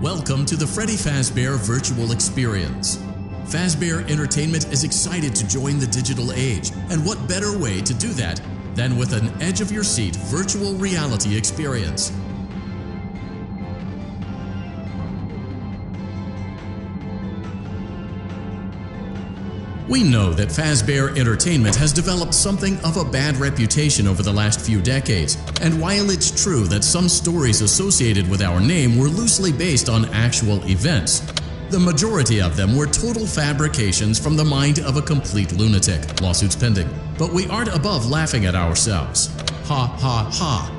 Welcome to the Freddy Fazbear Virtual Experience. Fazbear Entertainment is excited to join the digital age, and what better way to do that than with an edge-of-your-seat virtual reality experience. We know that Fazbear Entertainment has developed something of a bad reputation over the last few decades, and while it's true that some stories associated with our name were loosely based on actual events, the majority of them were total fabrications from the mind of a complete lunatic. Lawsuits pending. But we aren't above laughing at ourselves. Ha ha ha.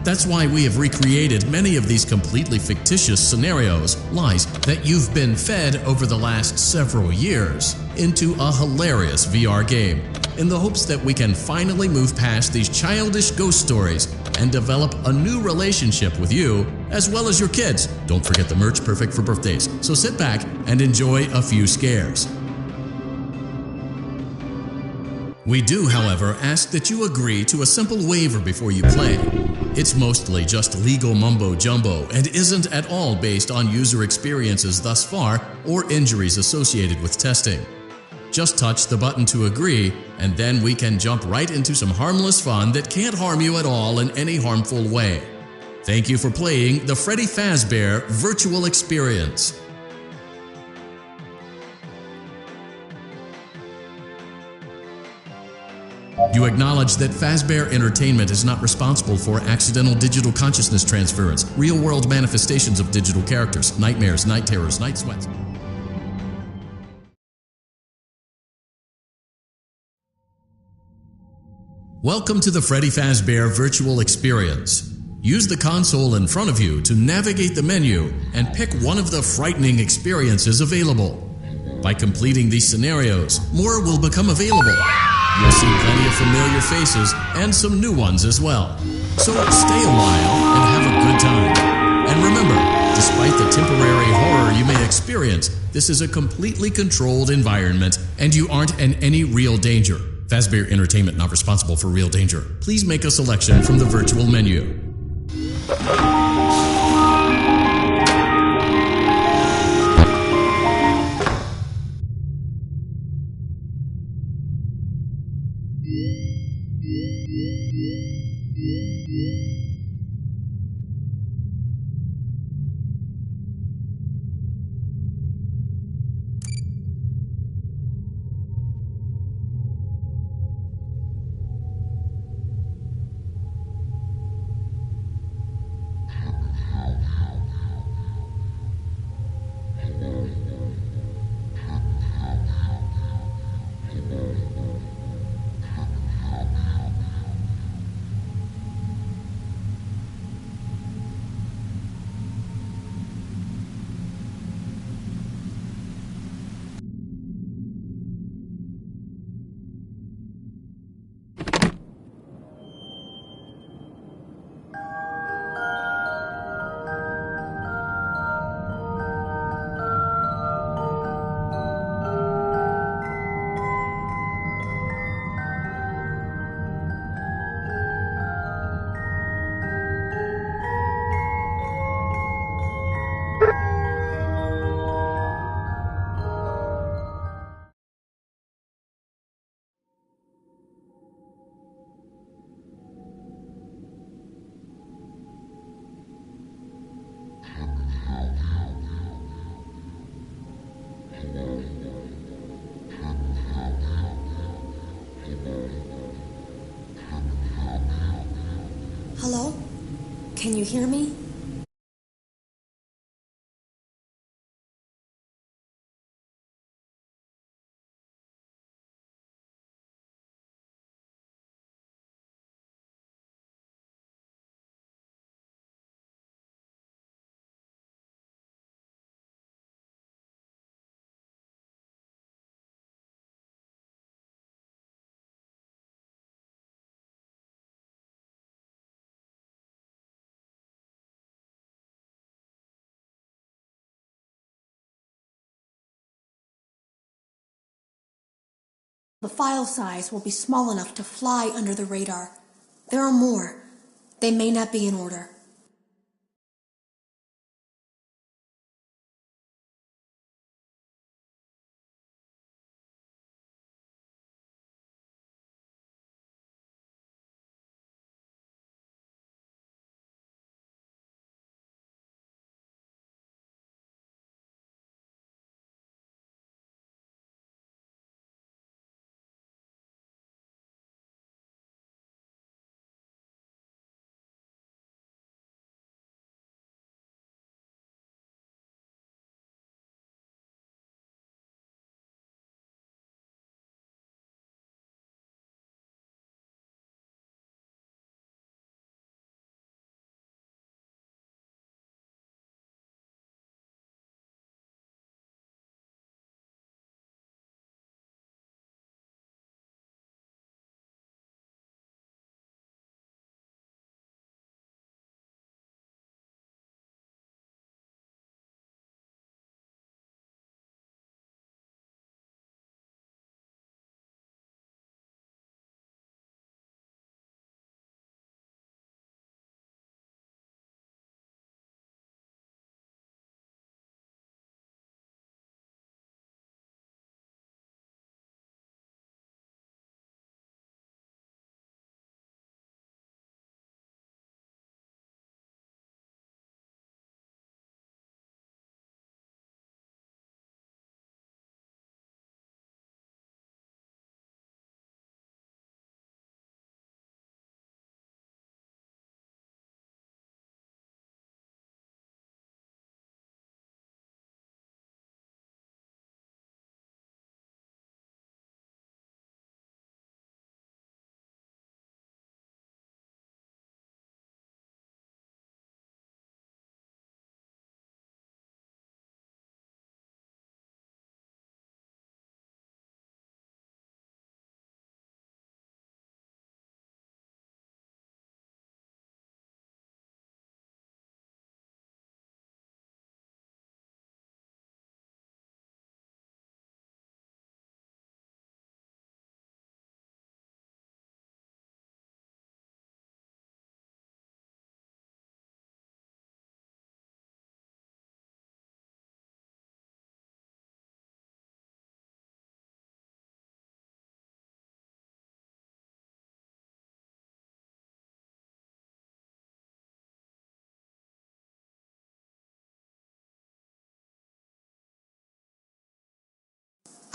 That's why we have recreated many of these completely fictitious scenarios, lies, that you've been fed over the last several years into a hilarious VR game, in the hopes that we can finally move past these childish ghost stories and develop a new relationship with you, as well as your kids. Don't forget the merch, perfect for birthdays. So sit back and enjoy a few scares. We do, however, ask that you agree to a simple waiver before you play. It's mostly just legal mumbo-jumbo and isn't at all based on user experiences thus far or injuries associated with testing. Just touch the button to agree, and then we can jump right into some harmless fun that can't harm you at all in any harmful way. Thank you for playing the Freddy Fazbear Virtual Experience. You acknowledge that Fazbear Entertainment is not responsible for accidental digital consciousness transference, real-world manifestations of digital characters, nightmares, night terrors, night sweats. Welcome to the Freddy Fazbear Virtual Experience. Use the console in front of you to navigate the menu and pick one of the frightening experiences available. By completing these scenarios, more will become available. You'll see plenty of familiar faces and some new ones as well. So stay a while and have a good time. And remember, despite the temporary horror you may experience, this is a completely controlled environment and you aren't in any real danger. Fazbear Entertainment not responsible for real danger. Please make a selection from the virtual menu. Hello? Can you hear me? The file size will be small enough to fly under the radar. There are more. They may not be in order.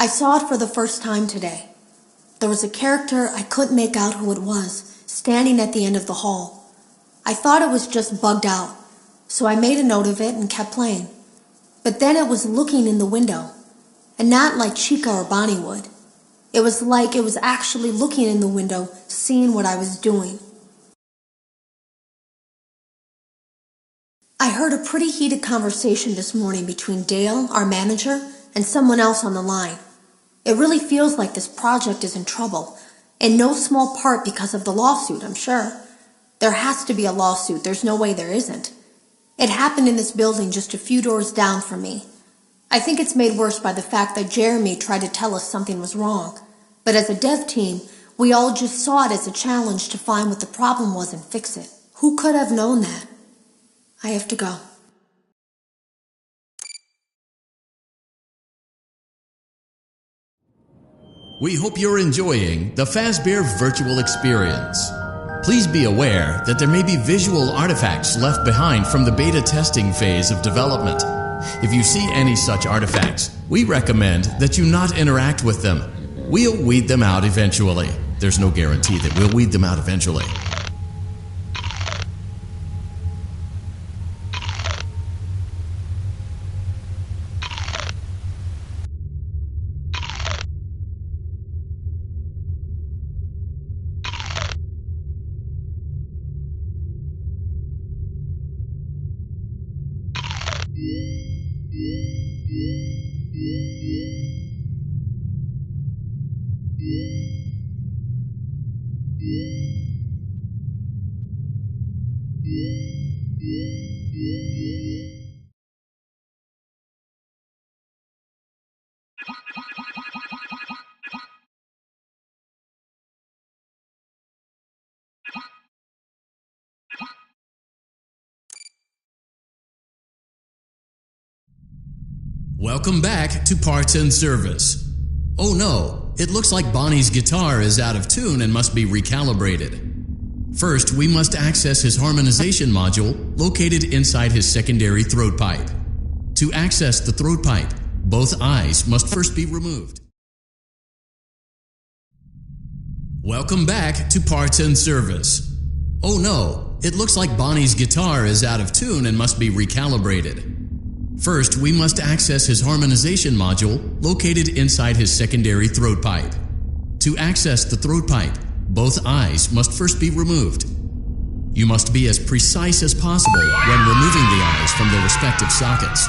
I saw it for the first time today. There was a character, I couldn't make out who it was, standing at the end of the hall. I thought it was just bugged out, so I made a note of it and kept playing. But then it was looking in the window, and not like Chica or Bonnie would. It was like it was actually looking in the window, seeing what I was doing. I heard a pretty heated conversation this morning between Dale, our manager, and someone else on the line. It really feels like this project is in trouble, in no small part because of the lawsuit, I'm sure. There has to be a lawsuit, there's no way there isn't. It happened in this building just a few doors down from me. I think it's made worse by the fact that Jeremy tried to tell us something was wrong. But as a dev team, we all just saw it as a challenge to find what the problem was and fix it. Who could have known that? I have to go. We hope you're enjoying the Fazbear virtual experience. Please be aware that there may be visual artifacts left behind from the beta testing phase of development. If you see any such artifacts, we recommend that you not interact with them. We'll weed them out eventually. There's no guarantee that we'll weed them out eventually. Welcome back to Parts and Service. Oh no, it looks like Bonnie's guitar is out of tune and must be recalibrated. First, we must access his harmonization module located inside his secondary throat pipe. To access the throat pipe, both eyes must first be removed. Welcome back to Parts and Service. Oh no, it looks like Bonnie's guitar is out of tune and must be recalibrated. First, we must access his harmonization module located inside his secondary throat pipe. To access the throat pipe, both eyes must first be removed. You must be as precise as possible when removing the eyes from their respective sockets.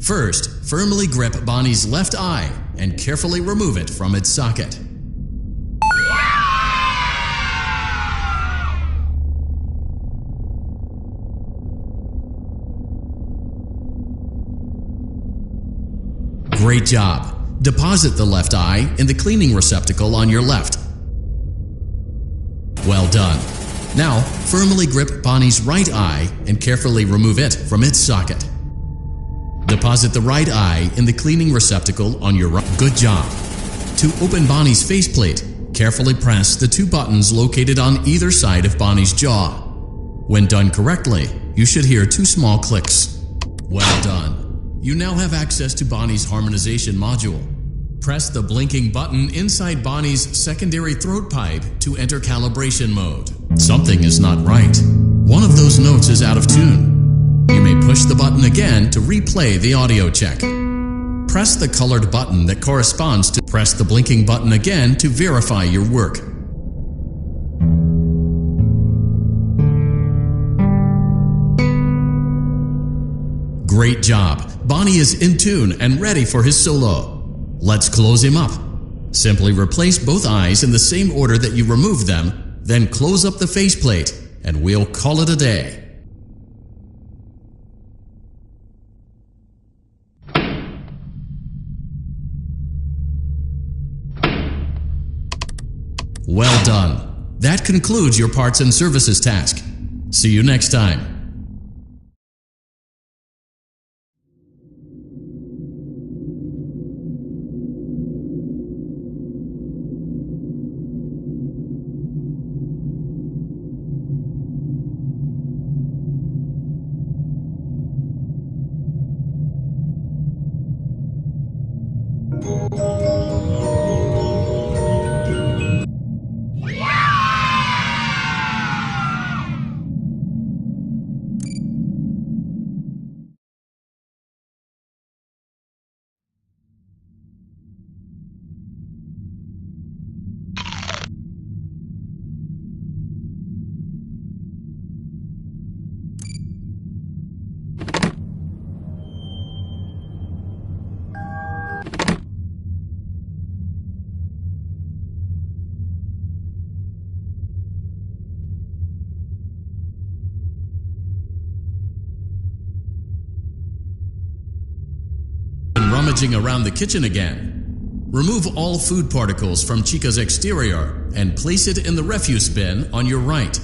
First, firmly grip Bonnie's left eye and carefully remove it from its socket. Great job. Deposit the left eye in the cleaning receptacle on your left. Well done. Now, firmly grip Bonnie's right eye and carefully remove it from its socket. Deposit the right eye in the cleaning receptacle on your right. Good job. To open Bonnie's faceplate, carefully press the two buttons located on either side of Bonnie's jaw. When done correctly, you should hear two small clicks. Well done. You now have access to Bonnie's harmonization module. Press the blinking button inside Bonnie's secondary throat pipe to enter calibration mode. Something is not right. One of those notes is out of tune. You may push the button again to replay the audio check. Press the colored button that corresponds to press the blinking button again to verify your work. Great job. Bonnie is in tune and ready for his solo. Let's close him up. Simply replace both eyes in the same order that you removed them, then close up the faceplate, and we'll call it a day. Well done. That concludes your parts and services task. See you next time. rummaging around the kitchen again. Remove all food particles from Chica's exterior and place it in the refuse bin on your right.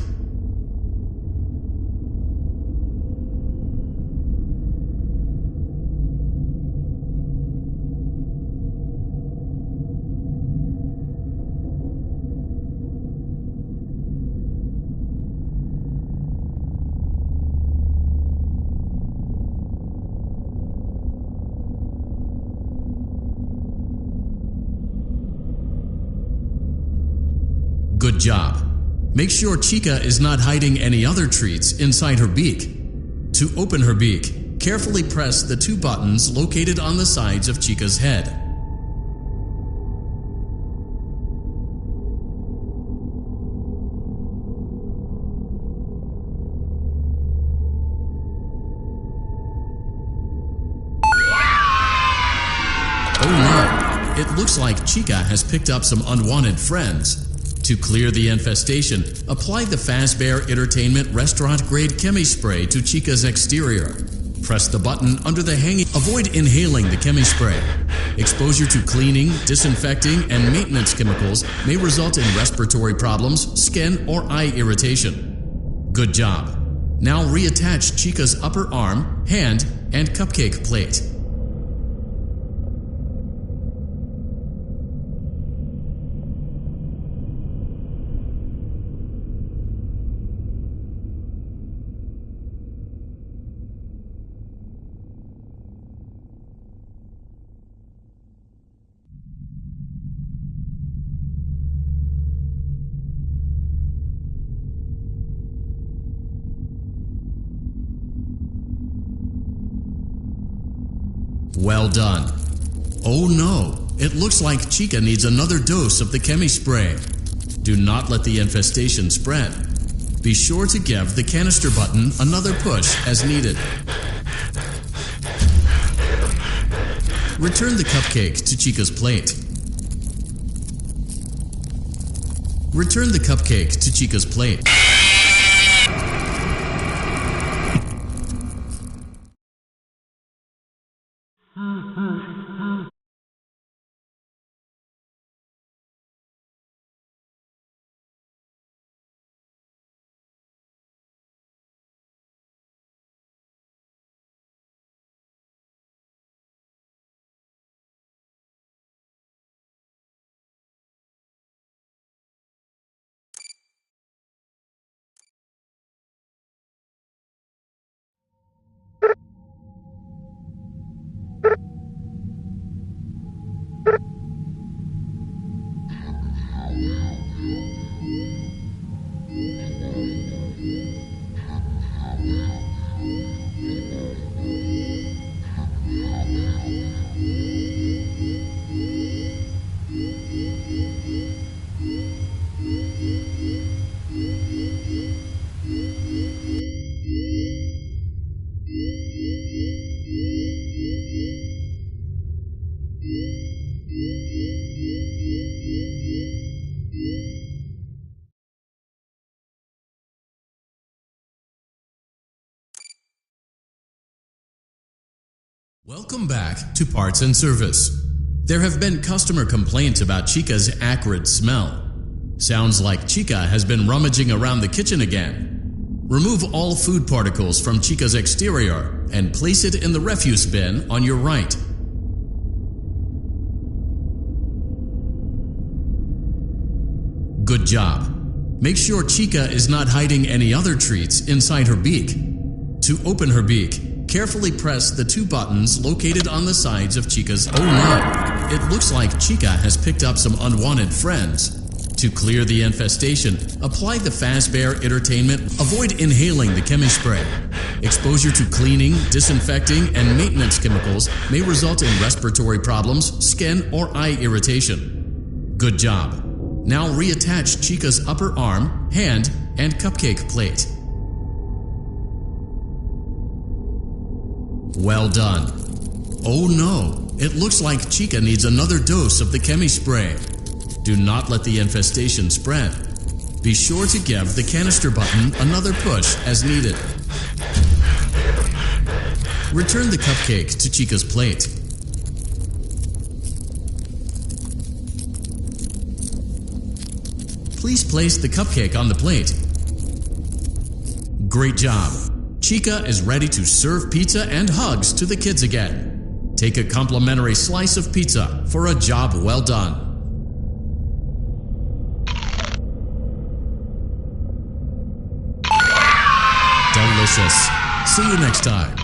Good job. Make sure Chica is not hiding any other treats inside her beak. To open her beak, carefully press the two buttons located on the sides of Chica's head. Oh no! It looks like Chica has picked up some unwanted friends. To clear the infestation, apply the Fazbear Entertainment restaurant-grade chemi spray to Chica's exterior. Press the button under the hanging. Avoid inhaling the chemi spray. Exposure to cleaning, disinfecting, and maintenance chemicals may result in respiratory problems, skin, or eye irritation. Good job. Now reattach Chica's upper arm, hand, and cupcake plate. Well done. Oh no, it looks like Chica needs another dose of the chemi spray. Do not let the infestation spread. Be sure to give the canister button another push as needed. Return the cupcake to Chica's plate. Return the cupcake to Chica's plate. Welcome back to Parts and Service. There have been customer complaints about Chica's acrid smell. Sounds like Chica has been rummaging around the kitchen again. Remove all food particles from Chica's exterior and place it in the refuse bin on your right. Good job. Make sure Chica is not hiding any other treats inside her beak. To open her beak, carefully press the two buttons located on the sides of Chica's. Oh no! It looks like Chica has picked up some unwanted friends. To clear the infestation, apply the Fazbear Entertainment. Avoid inhaling the chemi spray. Exposure to cleaning, disinfecting, and maintenance chemicals may result in respiratory problems, skin, or eye irritation. Good job. Now reattach Chica's upper arm, hand, and cupcake plate. Well done. Oh no, it looks like Chica needs another dose of the chemi spray. Do not let the infestation spread. Be sure to give the canister button another push as needed. Return the cupcake to Chica's plate. Please place the cupcake on the plate. Great job. Chica is ready to serve pizza and hugs to the kids again. Take a complimentary slice of pizza for a job well done. Delicious. See you next time.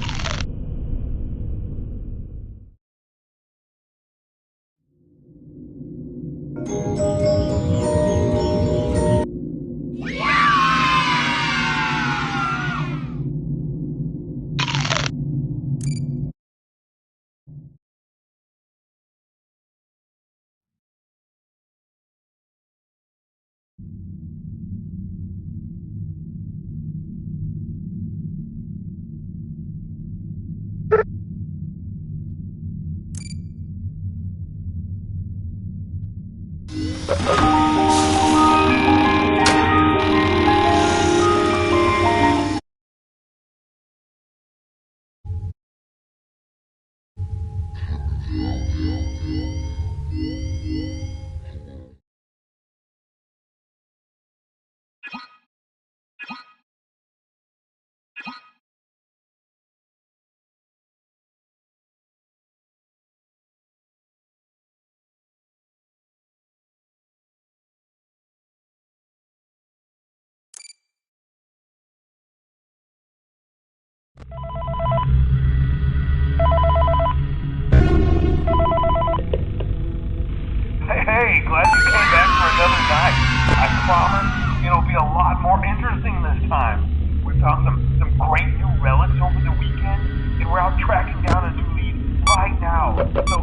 Hey, glad you came back for another night. I promise it'll be a lot more interesting this time. We found some great new relics over the weekend, and we're out tracking down a new lead right now. So,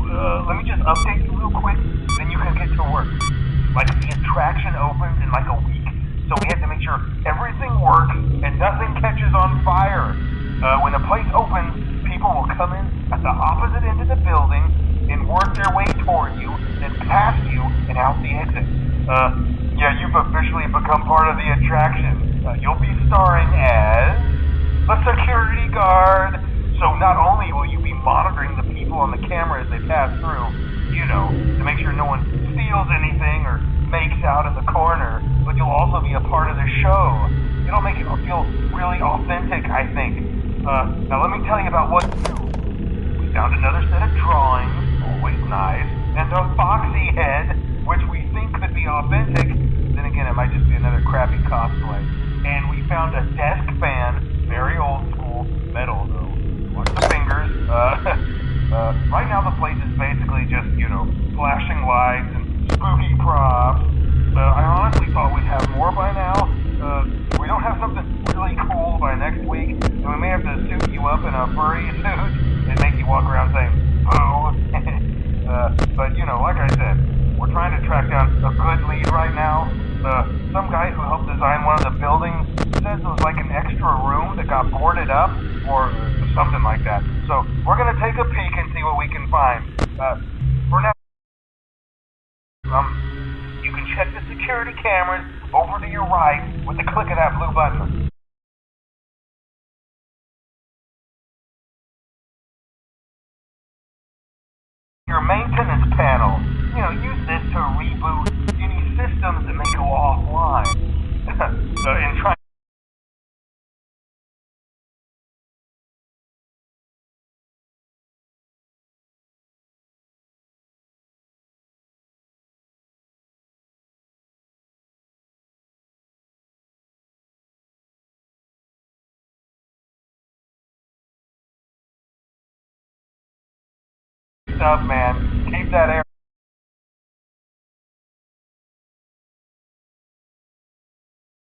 let me just update you real quick, then you can get to work. Like, the attraction opens in like a week, so we have to make sure everything works and nothing catches on fire. When the place opens, people will come in at the opposite end of the building and work their way toward you, then past you, and out the exit. Yeah, you've officially become part of the attraction. You'll be starring as a security guard. So not only will you be monitoring the people on the camera as they pass through, you know, to make sure no one steals anything or makes out in the corner, but you'll also be a part of the show. It'll make it feel really authentic, I think. Now let me tell you about what to do. We found another set of drawings, always nice, and a foxy head, which we think could be authentic. Then again, it might just be another crappy cosplay. And we found a desk fan, very old school, metal though. Watch the fingers. Right now the place is basically just, you know, flashing lights and spooky props. I honestly thought we'd have more by now. We don't have something really cool by next week, and we may have to suit you up in a furry suit and make you walk around saying, boo. But, you know, like I said, we're trying to track down a good lead right now. Some guy who helped design one of the buildings says it was like an extra room that got boarded up, or something like that. So, we're gonna take a peek and see what we can find. For now, you can check the security cameras over to your right with the click of that blue button. Your maintenance panel. You know, use this to reboot any systems that may go offline. In trying stuff, man. Keep that air